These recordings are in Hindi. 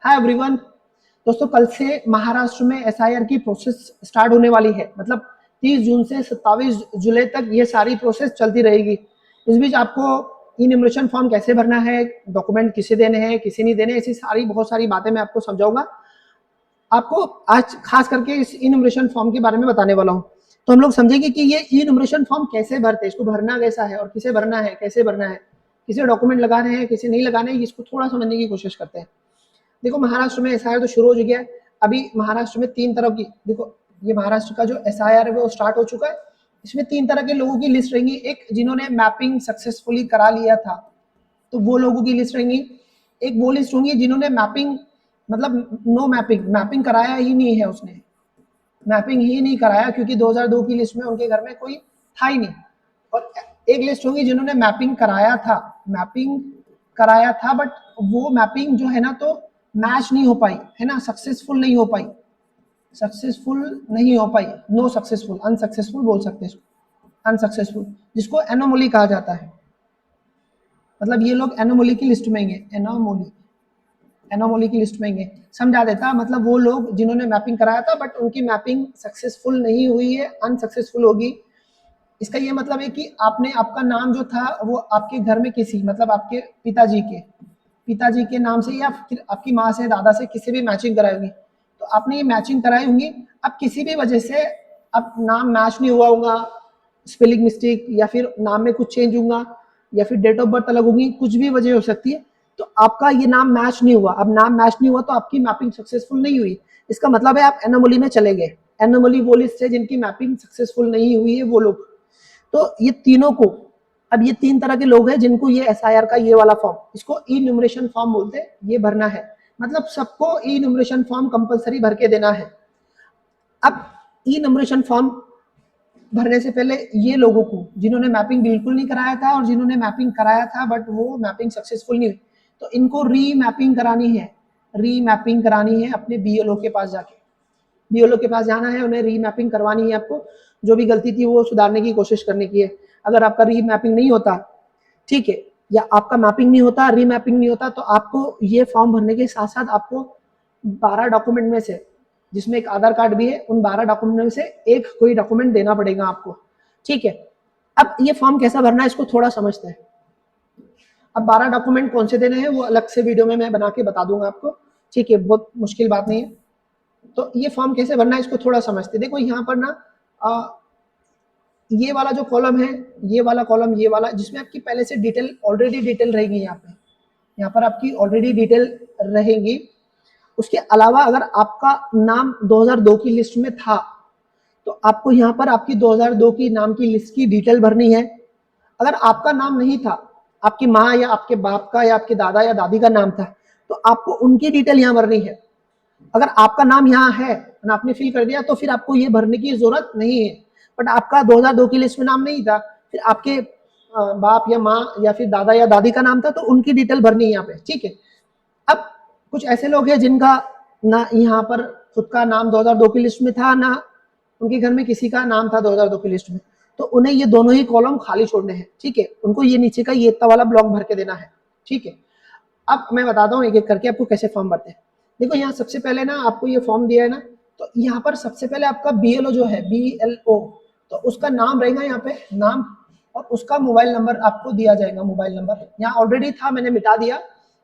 Hi everyone. दोस्तों, कल से महाराष्ट्र में एसआईआर की प्रोसेस स्टार्ट होने वाली है। मतलब 30 जून से 27 जुलाई तक ये सारी प्रोसेस चलती रहेगी। इस बीच आपको इनम्रेशन फॉर्म कैसे भरना है, डॉक्यूमेंट किसे देने हैं, किसे नहीं देने, ऐसी सारी बहुत सारी बातें मैं आपको समझाऊंगा। आपको आज खास करके इस इनम्रेशन फॉर्म के बारे में बताने वाला हूँ। तो हम लोग समझेंगे कि ये इनम्रेशन फॉर्म कैसे भरते हैं, इसको भरना कैसा है और किसे भरना है, कैसे भरना है, किसे डॉक्यूमेंट लगाने हैं, किसे नहीं लगाने हैं, इसको थोड़ा समझने की कोशिश करते हैं। देखो, महाराष्ट्र में एसआईआर तो शुरू हो चुकी है। अभी महाराष्ट्र में 3 तरह की, देखो ये महाराष्ट्र का जो एसआईआर है वो स्टार्ट हो चुका है। इसमें 3 तरह के लोगों की लिस्ट रहेंगी। एक जिन्होंने मैपिंग सक्सेसफुली करा लिया था, तो वो लोगों की लिस्ट रहेंगी। एक वो लिस्ट होंगी जिन्होंने मैपिंग, मतलब नो मैपिंग, मैपिंग कराया ही नहीं है, उसने मैपिंग ही नहीं कराया क्योंकि 2002 की लिस्ट में उनके घर में कोई था ही नहीं। और एक लिस्ट होगी जिन्होंने मैपिंग कराया था, मैपिंग कराया था बट वो मैपिंग जो है ना, तो मैच नहीं हो पाई है ना, सक्सेसफुल नहीं हो पाई, सक्सेसफुल नहीं हो पाई, नो सक्सेसफुल, अनसक्सेसफुल बोल सकते हैं, अनसक्सेसफुल, जिसको एनोमली कहा जाता है। मतलब ये लोग एनोमली की लिस्ट में हैं, एनोमली, एनोमली की लिस्ट में हैं। समझा देता, मतलब वो लोग जिन्होंने मैपिंग कराया था बट उनकी मैपिंग सक्सेसफुल नहीं हुई है, अनसक्सेसफुल होगी। इसका ये मतलब है कि आपने, आपका नाम जो था वो आपके घर में किसी, मतलब आपके पिताजी के नाम से या फिर आपकी माँ से, दादा से, किसी भी मैचिंग कराई होगी। तो आपने ये मैचिंग कराई होंगी। अब किसी भी वजह से अब नाम मैच नहीं हुआ होगा, स्पेलिंग मिस्टेक या फिर नाम में कुछ चेंज होगा या फिर डेट ऑफ बर्थ अलग होगी, कुछ भी वजह हो सकती है। तो आपका ये नाम मैच नहीं हुआ। अब नाम मैच नहीं हुआ तो आपकी मैपिंग सक्सेसफुल नहीं हुई। इसका मतलब है आप एनोमली में चले गए। एनोमली वो लिस्ट है जिनकी मैपिंग सक्सेसफुल नहीं हुई है, वो लोग। तो ये तीनों को, अब ये 3 तरह के लोग हैं जिनको ये एसआईआर का ये वाला फॉर्म, इसको ई न्यूमरेशन फॉर्म बोलते हैं, ये भरना है। मतलब सबको ई न्यूमरेशन फॉर्म कंपलसरी भर के देना है। अब ई न्यूमरेशन फॉर्म भरने से पहले ये लोगों को, जिन्होंने मैपिंग बिल्कुल नहीं कराया था और जिन्होंने मैपिंग कराया था बट वो मैपिंग सक्सेसफुल नहीं हुई, तो इनको री मैपिंग करानी है। री मैपिंग करानी है अपने बीएलओ के पास जाके, बीएलओ के पास जाना है, उन्हें री मैपिंग करवानी है। आपको जो भी गलती थी वो सुधारने की कोशिश करने की है। अगर आपका री मैपिंग नहीं होता, ठीक है, या आपका मैपिंग नहीं होता, री मैपिंग नहीं होता, तो आपको ये फॉर्म भरने के साथ साथ आपको 12 डॉक्यूमेंट में से, जिसमें एक आधार कार्ड भी है, उन 12 डॉक्यूमेंट में से एक कोई डॉक्यूमेंट देना पड़ेगा आपको। ठीक है, अब ये फॉर्म कैसा भरना है इसको थोड़ा समझते हैं। अब 12 डॉक्यूमेंट कौन से देने हैं वो अलग से वीडियो में मैं बना के बता दूंगा आपको। ठीक है, बहुत मुश्किल बात नहीं है। तो ये फॉर्म कैसे भरना है इसको थोड़ा समझते। देखो यहाँ पर ना, ये वाला जो कॉलम है, ये वाला कॉलम, ये वाला जिसमें आपकी पहले से डिटेल, ऑलरेडी डिटेल रहेगी। यहाँ पर आपकी ऑलरेडी डिटेल रहेगी। उसके अलावा अगर आपका नाम 2002 की लिस्ट में था, तो आपको यहाँ पर आपकी 2002 की नाम की लिस्ट की डिटेल भरनी है। अगर आपका नाम नहीं था, आपकी माँ या आपके बाप का या आपके दादा या दादी का नाम था, तो आपको उनकी डिटेल यहाँ भरनी है। अगर आपका नाम यहाँ है और आपने फिल कर दिया, तो फिर आपको ये भरने की जरूरत नहीं है। बट आपका 2002 की लिस्ट में नाम नहीं था, फिर आपके बाप या माँ या फिर दादा या दादी का नाम था, तो उनकी डिटेल भरनी है यहाँ पे। ठीक है, अब कुछ ऐसे लोग हैं जिनका ना यहाँ पर खुद का नाम 2002 की लिस्ट में था, ना उनके घर में किसी का नाम था 2002 की लिस्ट में, तो उन्हें ये दोनों ही कॉलम खाली छोड़ने हैं। ठीक है, उनको ये नीचे का ये इतना वाला ब्लॉक भर के देना है। ठीक है, अब मैं बताता हूँ एक एक करके आपको कैसे फॉर्म भरते हैं। देखो यहाँ सबसे पहले ना आपको ये फॉर्म दिया है ना, तो यहाँ पर सबसे पहले आपका बीएलओ जो है, बीएलओ, तो उसका नाम रहेगा यहाँ पे, नाम, और उसका मोबाइल नंबर आपको दिया जाएगा। मोबाइल नंबर यहाँ ऑलरेडी था, मैंने मिटा दिया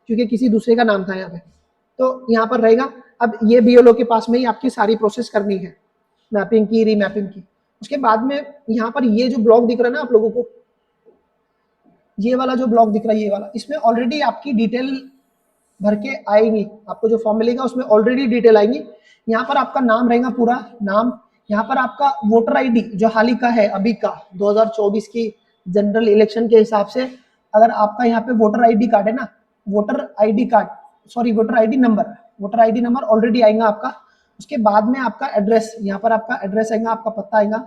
क्योंकि किसी दूसरे का नाम था यहाँ पे, तो यहाँ पर रहेगा। अब ये बीएलओ के पास में ही आपकी सारी प्रोसेस करनी है, मैपिंग की, रीमैपिंग की। उसके बाद में यहाँ पर ये जो ब्लॉक दिख रहा है ना आप लोगों को, ये वाला जो ब्लॉक दिख रहा है, ये वाला, इसमें ऑलरेडी आपकी डिटेल भर के आएंगी। आपको जो फॉर्म मिलेगा उसमें ऑलरेडी डिटेल आएंगी। यहाँ पर आपका नाम रहेगा, पूरा नाम। यहाँ पर आपका वोटर आईडी जो हाल ही का है, अभी का 2024 की जनरल इलेक्शन के हिसाब से, अगर आपका यहाँ पे वोटर आईडी कार्ड है ना, voter ID card, sorry voter ID number, voter ID number already आएगा आपका। उसके बाद में आपका एड्रेस, यहाँ पर आपका एड्रेस आएगा, आपका पता आएगा,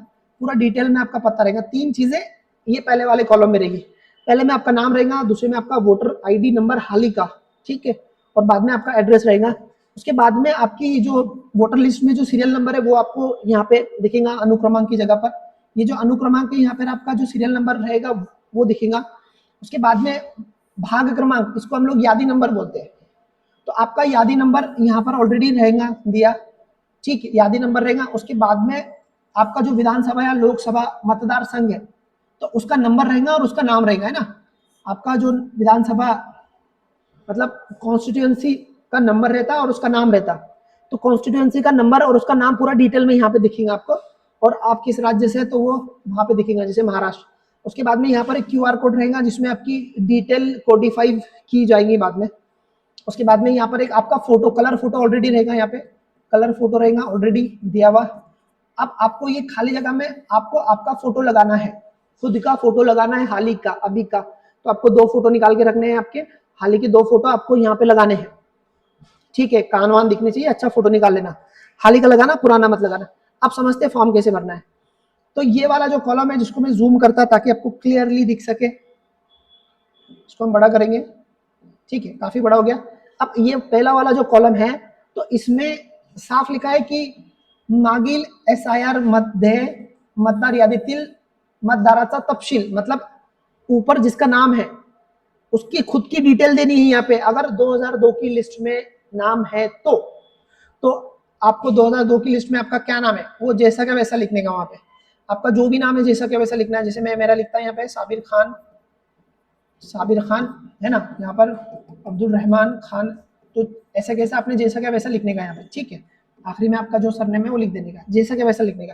पूरा डिटेल में आपका पता रहेगा। 3 चीजें ये पहले वाले कॉलम में रहेगी। पहले में आपका नाम रहेगा, दूसरे में आपका वोटर आईडी नंबर हाल ही का, ठीक है, और बाद में आपका एड्रेस रहेगा। उसके बाद में आपकी जो वोटर लिस्ट में जो सीरियल नंबर है वो आपको यहाँ पे दिखेगा अनुक्रमांक की जगह पर। ये जो अनुक्रमांक है यहाँ पर आपका जो सीरियल नंबर रहेगा वो दिखेगा। उसके बाद में भाग क्रमांक, इसको हम लोग यादी नंबर बोलते हैं। तो आपका यादी नंबर यहाँ पर ऑलरेडी रहेगा दिया, ठीक है, यादी नंबर रहेगा। उसके बाद में आपका जो विधानसभा या लोकसभा मतदार संघ है तो उसका नंबर रहेगा और उसका नाम रहेगा, है ना। आपका जो विधानसभा मतलब कॉन्स्टिट्यूएंसी का नंबर रहता है और उसका नाम रहता है। तो कॉन्स्टिट्यूएंसी का नंबर और उसका नाम पूरा डिटेल में यहाँ पे दिखेगा आपको, और आप किस राज्य से है तो वो वहाँ पे दिखेगा, जैसे महाराष्ट्र। उसके बाद में यहाँ पर एक QR कोड रहेगा जिसमें आपकी डिटेल कोडिफाई की जाएगी बाद में। उसके बाद में यहाँ पर एक आपका फोटो, कलर फोटो ऑलरेडी रहेगा, यहाँ पे कलर फोटो रहेगा ऑलरेडी दिया हुआ। अब आपको ये खाली जगह में आपको आपका फोटो लगाना है, खुद का फोटो लगाना है, हाल ही का, अभी का। तो आपको 2 फोटो निकाल के रखने हैं, आपके हाल ही के 2 फोटो आपको यहाँ पे लगाने हैं, ठीक है। कान वान दिखने चाहिए, अच्छा फोटो निकाल लेना, हाल ही का लगाना, पुराना मत लगाना। आप समझते हैं फॉर्म कैसे भरना है। तो ये वाला जो कॉलम है जिसको मैं जूम करता ताकि आपको क्लियरली दिख सके, इसको हम बड़ा करेंगे, ठीक है, काफी बड़ा हो गया। अब ये पहला वाला जो कॉलम है तो इसमें साफ लिखा है कि मागील SIR मध्ये मतदार यादीतील मतदाराचा तपशील, मतलब ऊपर जिसका नाम है उसकी खुद की डिटेल देनी है यहाँ पे। अगर 2002 की लिस्ट में नाम है तो आपको 2002 की लिस्ट में आपका क्या नाम है वो जैसा क्या वैसा लिखने का, वहां पे आपका जो भी नाम है जैसा क्या वैसा लिखना है। जैसे मैं मेरा लिखता है यहाँ पे साबिर खान है ना, यहाँ पर अब्दुल रहमान खान, तो ऐसा कैसा आपने जैसा क्या वैसा लिखने का यहाँ पे, ठीक है। आखिरी में आपका जो सरनेम है वो लिख देने का, जैसा क्या वैसा लिखने का,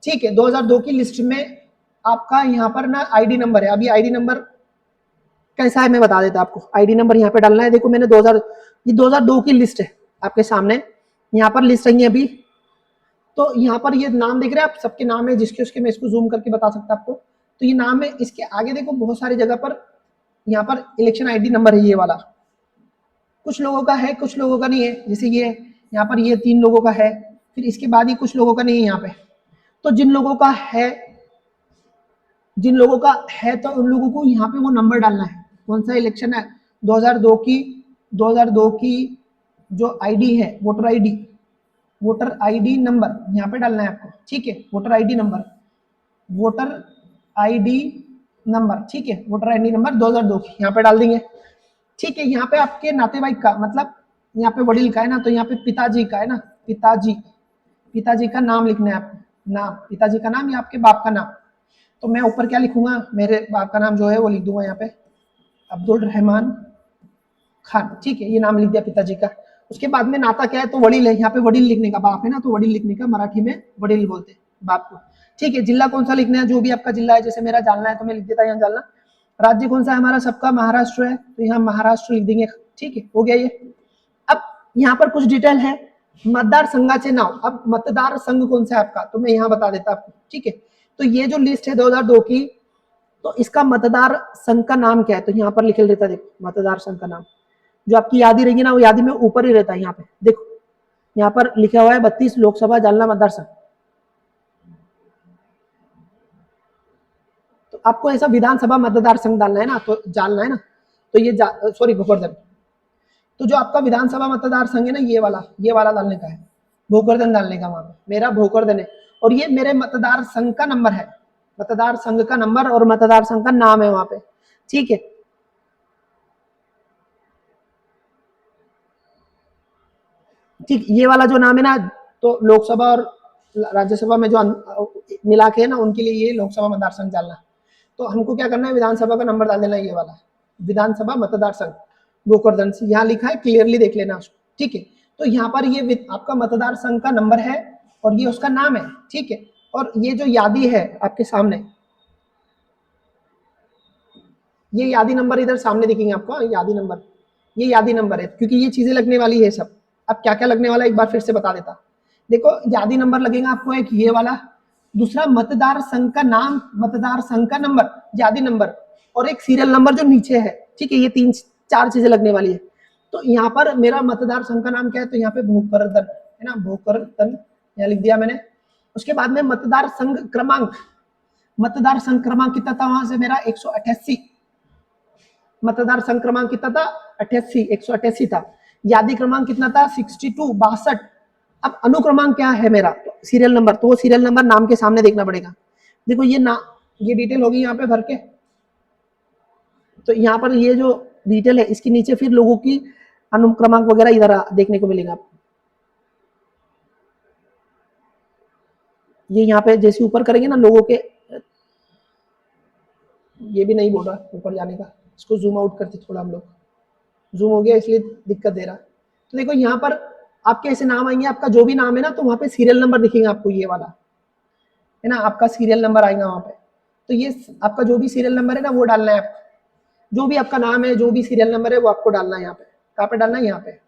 ठीक है। 2002 की लिस्ट में आपका यहाँ पर ना ID नंबर है। अभी ID नंबर कैसा है मैं बता देता आपको। ID नंबर यहाँ पे डालना है। देखो मैंने 2002 की लिस्ट है आपके सामने, यहाँ पर लिस्ट है अभी। तो यहाँ पर ये नाम देख रहे हैं आप, सबके नाम है जिसके उसके, मैं इसको जूम करके बता सकता आपको। तो ये नाम है, इसके आगे देखो बहुत सारी जगह पर यहाँ पर इलेक्शन ID नंबर है ये वाला। कुछ लोगों का है, कुछ लोगों का नहीं है। जैसे ये यहाँ पर ये 3 लोगों का है, फिर इसके बाद ही कुछ लोगों का नहीं है यहाँ पे। तो जिन लोगों का है तो उन लोगों को यहाँ पे वो नंबर डालना है। कौन सा इलेक्शन है, 2002 की जो ID है, वोटर ID नंबर यहाँ पे डालना है आपको, ठीक है। वोटर ID नंबर, ठीक है। वोटर ID नंबर 2002 की यहाँ पे डाल देंगे, ठीक है। यहाँ पे आपके नातेवाईक का मतलब यहाँ पे वडील का है ना, तो यहाँ पे पिताजी का है ना, पिताजी का नाम लिखना है आपको, नाम, पिताजी का नाम या आपके बाप का नाम। तो मैं ऊपर क्या लिखूंगा, मेरे बाप का नाम जो है वो लिख दूंगा यहाँ पे अब्दुल रहमान खान, ठीक है। ये नाम लिख दिया पिताजी का। उसके बाद में नाता क्या है तो वडील है, यहाँ पे वडील लिखने का, बाप है ना तो वडील लिखने का, मराठी में वडील बोलते हैं बाप को, ठीक है। जिला कौन सा लिखना है, जो भी आपका जिला है, जैसे मेरा जालना है तो मैं लिख देता यहाँ जालना। राज्य कौन सा है हमारा, सबका महाराष्ट्र है तो यहाँ महाराष्ट्र लिख देंगे, ठीक है, हो गया ये। अब यहाँ पर कुछ डिटेल है, मतदार संघाचे नाव। अब मतदार संघ कौन सा है आपका तो मैं यहाँ बता देता आपको, ठीक है। तो ये जो लिस्ट है 2002 की, तो इसका मतदार संघ का नाम क्या है तो यहाँ पर लिख देता, देखो मतदार संघ का नाम जो आपकी यादी रहेगी ना वो यादी में ऊपर ही रहता है। यहाँ पे देखो, यहाँ पर लिखा हुआ है 32 लोकसभा जालना मतदार संघ। तो आपको ऐसा विधानसभा मतदार संघ डालना है ना, तो डालना है ना, तो ये सॉरी भोकरदन, तो जो आपका विधानसभा मतदार संघ है ना ये वाला डालने का है, भोकरदन डालने का। वहां पे मेरा भोकरदन है और ये मेरे मतदार संघ का नंबर है, मतदार संघ का नंबर और मतदार संघ का नाम है वहां पे, ठीक है। ठीक, ये वाला जो नाम है ना, तो लोकसभा और राज्यसभा में जो मिला के है ना उनके लिए ये लोकसभा मतदार संघ डालना। तो हमको क्या करना है, विधानसभा का नंबर डाल देना है, ये वाला विधानसभा मतदार संघ गोकर्धन से यहाँ लिखा है, क्लियरली देख लेना उसको, ठीक है। तो यहाँ पर ये आपका मतदार संघ का नंबर है और ये उसका नाम है, ठीक है। और ये जो यादी है आपके सामने, ये यादी नंबर इधर सामने दिखेंगे आपको, यादी नंबर, ये यादी नंबर है क्योंकि ये चीजें लगने वाली है सब। अब क्या क्या लगने वाला है एक बार फिर से बता देता। देखो यादी नंबर लगेगा आपको, एक ये वाला, दूसरा मतदार संघ का नाम, मतदार संघ का नंबर, यादी नंबर, और एक सीरियल नंबर जो नीचे है, ठीक है। ये 3-4 चीजें लगने वाली है। तो यहाँ पर मेरा मतदार संघ का नाम क्या है तो यहाँ पे भोकरदन है ना, भोकरदन यहाँ लिख दिया मैंने। उसके बाद में मतदार संघ क्रमांक, मतदार संघ क्रमांक कितना था वहां से मेरा 188, मतदार संघ क्रमांक कितना था 188 था। यादी क्रमांक कितना था 62। अब अनुक्रमांक क्या है मेरा, सीरियल नंबर, तो वो सीरियल नंबर नाम के सामने देखना पड़ेगा। देखो ये डिटेल होगी यहाँ पे भर के, तो यहाँ पर ये जो डिटेल है इसके नीचे फिर लोगों की अनुक्रमांक वगैरह इधर देखने को मिलेगा आपको। ये यहाँ पे जैसे ऊपर करेंगे ना लोगों के, ये भी नहीं बोल रहा ऊपर जाने का, इसको जूम आउट करते थोड़ा हम लोग, जूम हो गया इसलिए दिक्कत दे रहा। तो देखो यहाँ पर आपके ऐसे नाम आएंगे, आपका जो भी नाम है ना तो वहाँ पे सीरियल नंबर दिखेगा आपको, ये वाला है ना, आपका सीरियल नंबर आएगा वहाँ पे। तो ये आपका जो भी सीरियल नंबर है ना वो डालना है आपको, जो भी आपका नाम है, जो भी सीरियल नंबर है वो आपको डालना है यहाँ पे। कहाँ पे डालना है? यहाँ पे।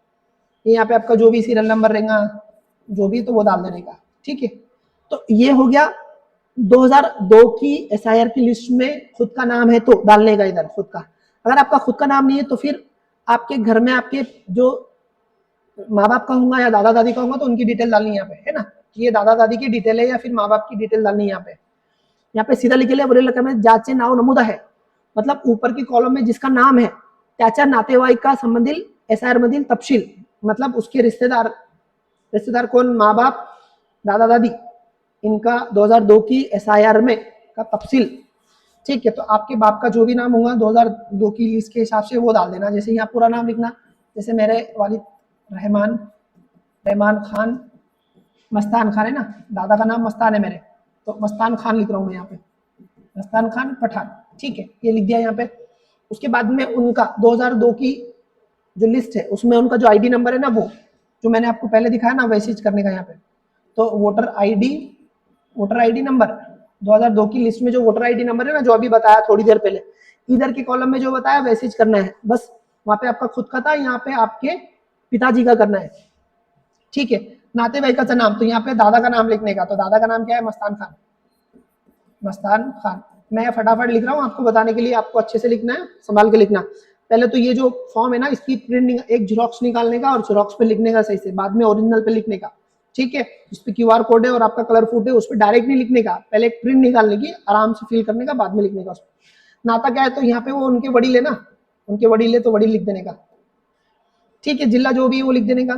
यहाँ पे आपका जो भी सीरियल नंबर रहेगा, जो भी, तो वो डाल देने का, ठीक है। तो ये हो गया 2002 की एसआईआर की लिस्ट में खुद का नाम है तो डालने का इधर खुद का। अगर आपका खुद का नाम नहीं है तो फिर आपके घर में आपके जो माँ बाप का होगा या दादा दादी का होगा तो उनकी डिटेल डालनी है यहाँ पे, है ना। ये दादा दादी की डिटेल है या फिर माँ बाप की डिटेल डालनी है यहाँ पे सीधा लिखे वरील रकमेचे ज्याचे नाव नमूद आहे, मतलब ऊपर की कॉलम में जिसका नाम है त्याच्या नातेवाईकासंबंधील एसआईआर मधील तपशील, मतलब उसके रिश्तेदार कौन, माँ बाप, दादा दादी, इनका 2002 की एसआईआर में का तफसील, ठीक है। तो आपके बाप का जो भी नाम होगा 2002 की लिस्ट के हिसाब से वो डाल देना। जैसे यहाँ पूरा नाम लिखना, जैसे मेरे वालिद रहमान खान मस्तान खान है ना, दादा का नाम मस्तान है मेरे, तो मस्तान खान लिख रहा हूँ मैं यहाँ पे, मस्तान खान पठान, ठीक है, ये लिख दिया यहाँ पे। उसके बाद में उनका 2002 की जो लिस्ट है उसमें उनका जो आईडी नंबर है ना, वो जो मैंने आपको पहले दिखाया ना वैसे ही करने का यहाँ पे। तो वोटर आईडी नंबर 2002 की लिस्ट में जो वोटर आईडी नंबर है ना, जो अभी बताया थोड़ी देर पहले, इधर के कॉलम में जो बताया वैसे ही करना है बस। वहां पे आपका खुद का था, यहाँ पे आपके पिताजी का करना है, ठीक है। नातेवाईकाचा नाम, तो यहाँ पे दादा का नाम लिखने का, तो दादा का नाम क्या है? मस्तान खान। मैं फटाफट लिख रहा हूँ आपको बताने के लिए, आपको अच्छे से लिखना है, संभाल के लिखना। पहले तो ये जो फॉर्म है ना इसकी प्रिंट, एक जेरॉक्स निकालने का और जेरॉक्स पे लिखने का सही से, बाद में ओरिजिनल पे लिखने का, ठीक है। इस पे क्यूआर कोड है और आपका कलर फूट है, उस पर डायरेक्ट नहीं लिखने का, पहले एक प्रिंट निकालने की, आराम से फिल करने का, बाद में लिखने का। उस नाता क्या है तो यहाँ पे वो उनके वडील है ना, उनके वडील है तो वडील लिख देने का, ठीक है। जिला जो भी है वो लिख देने का,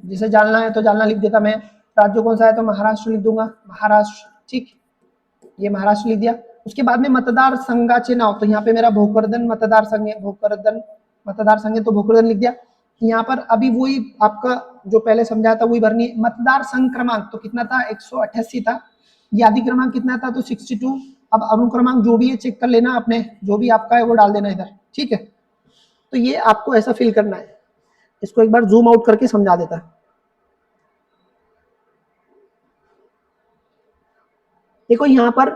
जिसे जालना है तो जालना लिख देता मैं। राज्य कौन सा है तो महाराष्ट्र लिख दूंगा, महाराष्ट्र, ठीक, ये महाराष्ट्र लिख दिया। उसके बाद में मतदार संघाचे नाव, तो यहाँ पे मेरा भोकरदन मतदार संघ है, भोकरदन मतदार संघ है तो भोकरदन लिख दिया। यहाँ पर अभी वही आपका जो पहले समझाया था वही भरनी है। मतदार संघ क्रमांक तो कितना था? 188 था। यादी क्रमांक कितना था? तो 62। अब अनुक्रमांक जो भी है चेक कर लेना आपने, जो भी आपका है वो डाल देना इधर, ठीक है। तो ये आपको ऐसा फिल करना है। इसको एक बार जूम आउट करके समझा देता है। देखो यहाँ पर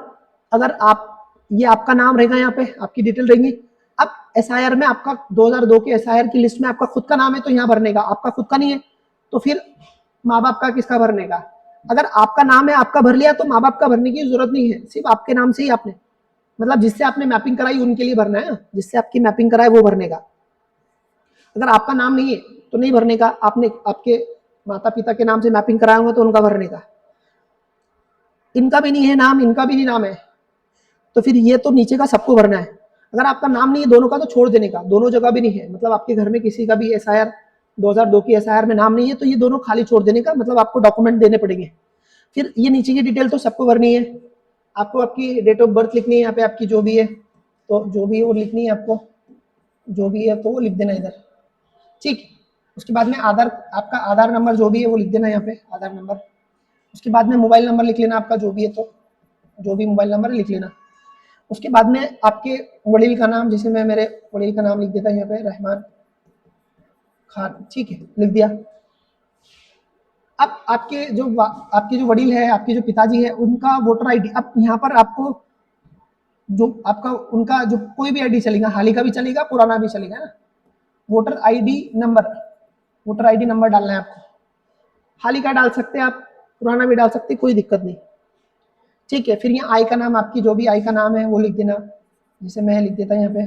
अगर आप, ये आपका नाम रहेगा, यहाँ पे आपकी डिटेल रहेंगी। अब एसआईआर में आपका 2002 के एसआईआर की लिस्ट में आपका खुद का नाम है तो यहाँ भरने का, आपका खुद का नहीं है तो फिर माँ बाप का किसका भरने का। अगर आपका नाम है आपका भर लिया तो माँ बाप का भरने की जरूरत नहीं है, सिर्फ आपके नाम से ही आपने, मतलब जिससे आपने मैपिंग कराई उनके लिए भरना है, जिससे आपकी मैपिंग कराए वो भरने का। अगर आपका नाम नहीं है तो नहीं भरने का, आपने आपके माता पिता के नाम से मैपिंग कराया होगा तो उनका भरने का। इनका भी नहीं है नाम, इनका भी नहीं नाम है तो फिर ये तो नीचे का सबको भरना है। अगर आपका नाम नहीं है दोनों का तो छोड़ देने का, दोनों जगह भी नहीं है, मतलब आपके घर में किसी का भी एसआईआर 2002 की एसआईआर में नाम नहीं है तो ये दोनों खाली छोड़ देने का, मतलब आपको डॉक्यूमेंट देने पड़ेंगे। फिर ये नीचे की डिटेल तो सबको भरनी है, आपको आपकी डेट ऑफ बर्थ लिखनी है यहाँ पे, आपकी जो भी है तो जो भी है वो लिखनी है आपको, जो भी है तो वो लिख देना इधर, ठीक। उसके बाद में आधार, आपका आधार नंबर जो भी है वो लिख देना यहाँ पे, आधार नंबर। उसके बाद में मोबाइल नंबर लिख लेना आपका जो भी है, तो जो भी मोबाइल नंबर है लिख लेना। उसके बाद में आपके वडील का नाम, जैसे मैं मेरे वडील का नाम लिख देता यहाँ पे, रहमान खान, ठीक है, लिख दिया। अब आपके जो वडील है, आपके जो पिताजी है, उनका वोटर आईडी, अब यहाँ पर आपको जो आपका उनका जो कोई भी आईडी चलेगा, हाल ही का भी चलेगा, पुराना भी चलेगा ना। वोटर आईडी नंबर डालना है आपको, हाल ही का डाल सकते हैं आप, पुराना भी डाल सकते हैं, कोई दिक्कत नहीं, ठीक है। फिर यहाँ आई का नाम, आपकी जो भी आई का नाम है वो लिख देना, जैसे मैं लिख देता यहाँ पे,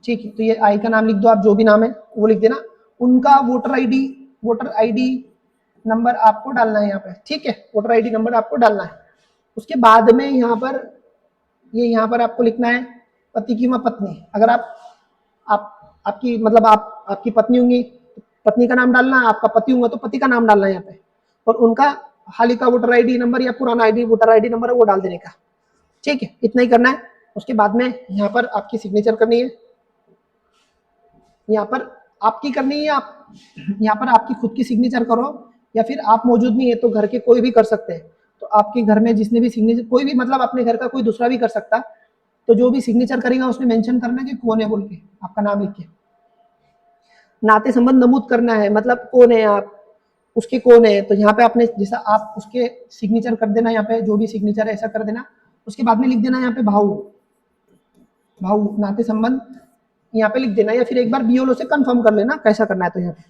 ठीक है। तो ये आई का नाम लिख दो, आप जो भी नाम है वो लिख देना। उनका वोटर आईडी नंबर आपको डालना है यहाँ पे, ठीक है, वोटर आईडी नंबर आपको डालना है। उसके बाद में यहाँ पर आपको लिखना है पति की पत्नी, अगर आपकी मतलब आपकी पत्नी होंगी, पत्नी का नाम डालना, आपका पति होगा तो पति का नाम डालना है यहाँ पे, और उनका हाल ही का वोटर आईडी नंबर या पुराना वोटर आईडी नंबर है वो डाल देने का, ठीक है, इतना ही करना है। उसके बाद में यहाँ पर आपकी सिग्नेचर करनी है, यहाँ पर आपकी करनी है, आप यहाँ पर आपकी खुद की सिग्नेचर करो, या फिर आप मौजूद नहीं है तो घर के कोई भी कर सकते हैं। तो आपके घर में जिसने भी सिग्नेचर, कोई भी मतलब अपने घर का कोई दूसरा भी कर सकता, तो जो भी सिग्नेचर करेगा उसमें मेंशन करना कि कौन है बोल के, आपका नाम लिख के। नाते संबंध नमूद करना है, मतलब कौन है आप, उसके कौन है, तो यहाँ पे आपने जैसा आप उसके सिग्नेचर कर देना, यहाँ पे जो भी सिग्नेचर है ऐसा कर देना। उसके बाद में लिख देना यहाँ पे भाऊ, भाऊ नाते संबंध यहाँ पे लिख देना, या फिर एक बार बीएलओ से कंफर्म कर लेना कैसा करना है। तो यहाँ पे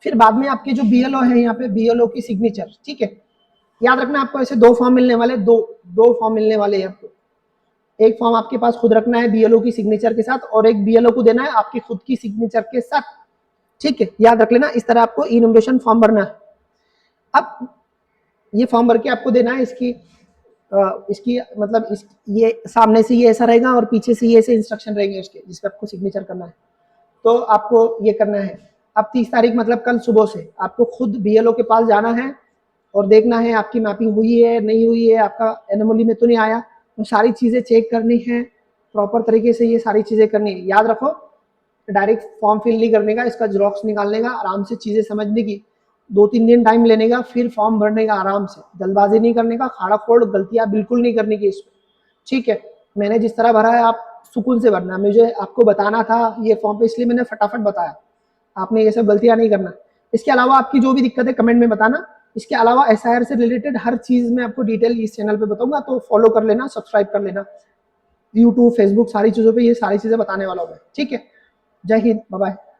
फिर बाद में आपके जो बीएलओ है, यहाँ पे बीएलओ की सिग्नेचर, ठीक है। याद रखना आपको ऐसे दो फॉर्म मिलने वाले, दो फॉर्म मिलने वाले हैं आपको। एक फॉर्म आपके पास खुद रखना है बीएलओ की सिग्नेचर के साथ, और एक बीएलओ को देना है आपकी खुद की सिग्नेचर के साथ, ठीक है। याद रख लेना, इस तरह आपको इनोमिनेशन फॉर्म भरना है। अब ये फॉर्म भर के आपको देना है, इसकी मतलब ये सामने से ये ऐसा रहेगा और पीछे से ये ऐसे इंस्ट्रक्शन रहेंगे इसके, जिस पे आपको सिग्नेचर करना है। तो आपको ये करना है। अब 30 तारीख मतलब कल सुबह से आपको खुद बीएलओ के पास जाना है और देखना है आपकी मैपिंग हुई है नहीं हुई है, आपका एनोमली में तो नहीं आया, तो सारी चीज़ें चेक करनी है प्रॉपर तरीके से, ये सारी चीज़ें करनी है। याद रखो, डायरेक्ट फॉर्म फिल नहीं करने का, इसका जेरॉक्स निकालने का, आराम से चीज़ें समझने की, 2-3 दिन टाइम लेने का, फिर फॉर्म भरने का आराम से, जल्दबाजी नहीं करने का, खाड़ा फोड़ गलतियाँ बिल्कुल नहीं करने की इसमें, ठीक है। मैंने जिस तरह भरा है आप सुकून से भरना, मुझे आपको बताना था ये फॉर्म पे, इसलिए मैंने फटाफट बताया, आपने ये सब गलतियाँ नहीं करना। इसके अलावा आपकी जो भी दिक्कत है कमेंट में बताना। इसके अलावा एसआईआर से रिलेटेड हर चीज़ में आपको डिटेल इस चैनल पे बताऊंगा, तो फॉलो कर लेना, सब्सक्राइब कर लेना, यूट्यूब फेसबुक सारी चीज़ों पे ये सारी चीज़ें बताने वाला हूँ मैं, ठीक है। जय हिंद, बाय बाय।